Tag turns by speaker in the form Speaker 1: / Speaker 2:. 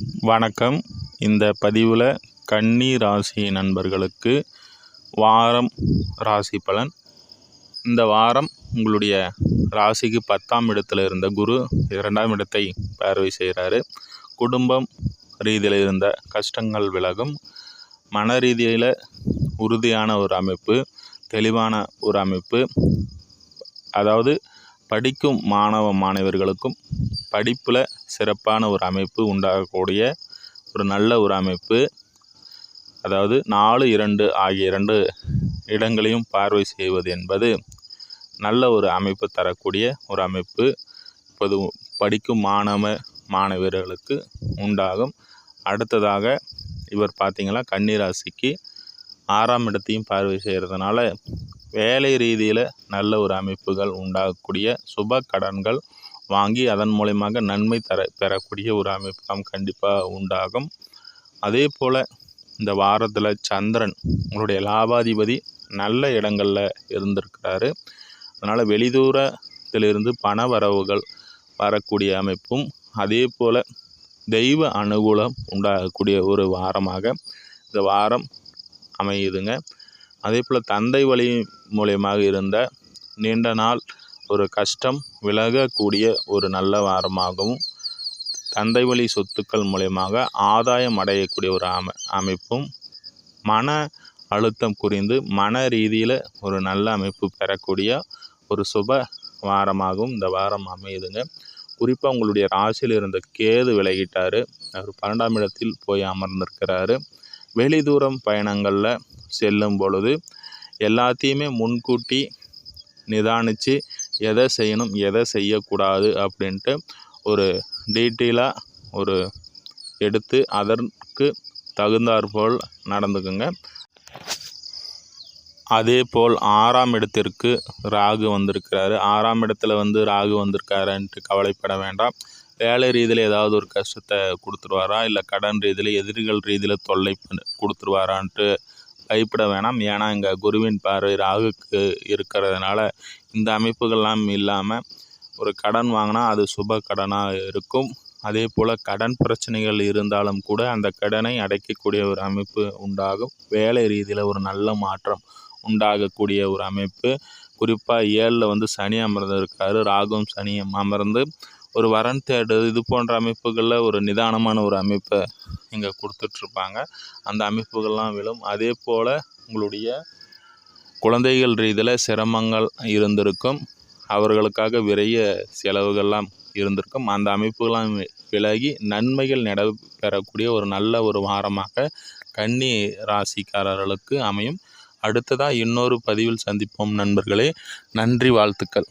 Speaker 1: வணக்கம். இந்த பதிவில் கன்னி ராசி நண்பர்களுக்கு வாரம் ராசி பலன். இந்த வாரம் உங்களுடைய ராசிக்கு 10ஆம் இடத்துல இருந்த குரு 2ஆம் இடத்தை பார்வை செய்கிறாரு. குடும்பம் ரீதியில் இருந்த கஷ்டங்கள் விலகும். மன ரீதியில் உறுதியான ஒரு அமைப்பு, தெளிவான ஒரு அமைப்பு. அதாவது படிக்கும் மாணவர்களுக்கும் படிப்பில் சிறப்பான ஒரு அமைப்பு உண்டாகக்கூடிய ஒரு நல்ல ஒரு அமைப்பு. அதாவது 4, 2 ஆகிய 2 இடங்களையும் பார்வை செய்வது என்பது நல்ல ஒரு அமைப்பு தரக்கூடிய ஒரு அமைப்பு இப்போது படிக்கும் மாணவர்களுக்கு உண்டாகும். அடுத்ததாக இவர் பார்த்திங்கன்னா கன்னி ராசிக்கு 6ஆம் இடத்தையும் பார்வை செய்கிறதுனால வேலை ரீதியில் நல்ல ஒரு அமைப்புகள் உண்டாகக்கூடிய, சுப கடன்கள் வாங்கி அதன் மூலமாக நன்மை பெறக்கூடிய ஒரு அமைப்பு கண்டிப்பாக உண்டாகும். அதே போல் இந்த வாரத்தில் சந்திரன் உங்களுடைய லாபாதிபதி நல்ல இடங்களில் இருந்திருக்கிறாரு. அதனால் வெளிதூரத்திலிருந்து பண வரவுகள் வரக்கூடிய அமைப்பும், அதே போல் தெய்வ அனுகூலம் உண்டாகக்கூடிய ஒரு வாரமாக இந்த வாரம் அமையுதுங்க. அதே போல் தந்தை வழி மூலியமாக இருந்த நீண்ட நாள் ஒரு கஷ்டம் விலகக்கூடிய ஒரு நல்ல வாரமாகவும், தந்தை வழி சொத்துக்கள் மூலயமாக ஆதாயம் அடையக்கூடிய ஒரு அமைப்பும், மன அழுத்தம் குறைந்து மன ரீதியில் ஒரு நல்ல அமைப்பு பெறக்கூடிய ஒரு சுப வாரமாகவும் இந்த வாரம் அமையுதுங்க. குறிப்பாக உங்களுடைய ராசியில் இருந்த கேது விலகிட்டார். அவர் 12ஆம் இடத்தில் போய் அமர்ந்திருக்கிறாரு. வெளிதூரம் பயணங்களில் செல்லும் பொழுது எல்லாத்தையுமே முன்கூட்டி நிதானித்து எதை செய்யணும் எதை செய்யக்கூடாது அப்படின்ட்டு ஒரு டீட்டெயிலாக ஒரு எடுத்து அதற்கு தகுந்தாற்போல் நடந்துக்குங்க. அதே போல் 6ஆம் இடத்திற்கு ராகு வந்திருக்கிறாரு. 6ஆம் இடத்துல ராகு வந்திருக்காருன்ட்டு கவலைப்பட வேண்டாம். வேலை ரீதியில் ஏதாவது ஒரு கஷ்டத்தை கொடுத்துருவாரா, இல்லை கடன் ரீதியில் எதிரிகள் ரீதியில் தொல்லை கொடுத்துருவாரான்ட்டு பயப்பட வேணாம். ஏன்னா இங்கே குருவின் பார்வை ராகுக்கு இருக்கிறதுனால இந்த அமைப்புகள்லாம் இல்லாமல் ஒரு கடன் வாங்கினா அது சுப கடனாக இருக்கும். அதே போல் கடன் பிரச்சனைகள் இருந்தாலும் கூட அந்த கடனை அடைக்கக்கூடிய ஒரு அமைப்பு உண்டாகும். வேலை ரீதியில் ஒரு நல்ல மாற்றம் உண்டாகக்கூடிய ஒரு அமைப்பு. குறிப்பாக 7ல் சனி அமர்ந்திருக்காரு. ராகுவும் சனியும் அமர்ந்து ஒரு வரன் தேடு இது போன்ற அமைப்புகளில் ஒரு நிதானமான ஒரு அமைப்பை இங்கே கொடுத்துட்ருப்பாங்க. அந்த அமைப்புகள்லாம் விழும். அதே போல் உங்களுடைய குழந்தைகள் ரீதியில் சிரமங்கள் இருந்திருக்கும். அவர்களுக்காக விரைய செலவுகள்லாம் இருந்திருக்கும். அந்த அமைப்புகள்லாம் விலகி நன்மைகள் நடைபெறக்கூடிய ஒரு நல்ல ஒரு வாரமாக கன்னி ராசிக்காரர்களுக்கு அமையும். அடுத்ததாக இன்னொரு பதிவில் சந்திப்போம் நண்பர்களே. நன்றி, வாழ்த்துக்கள்.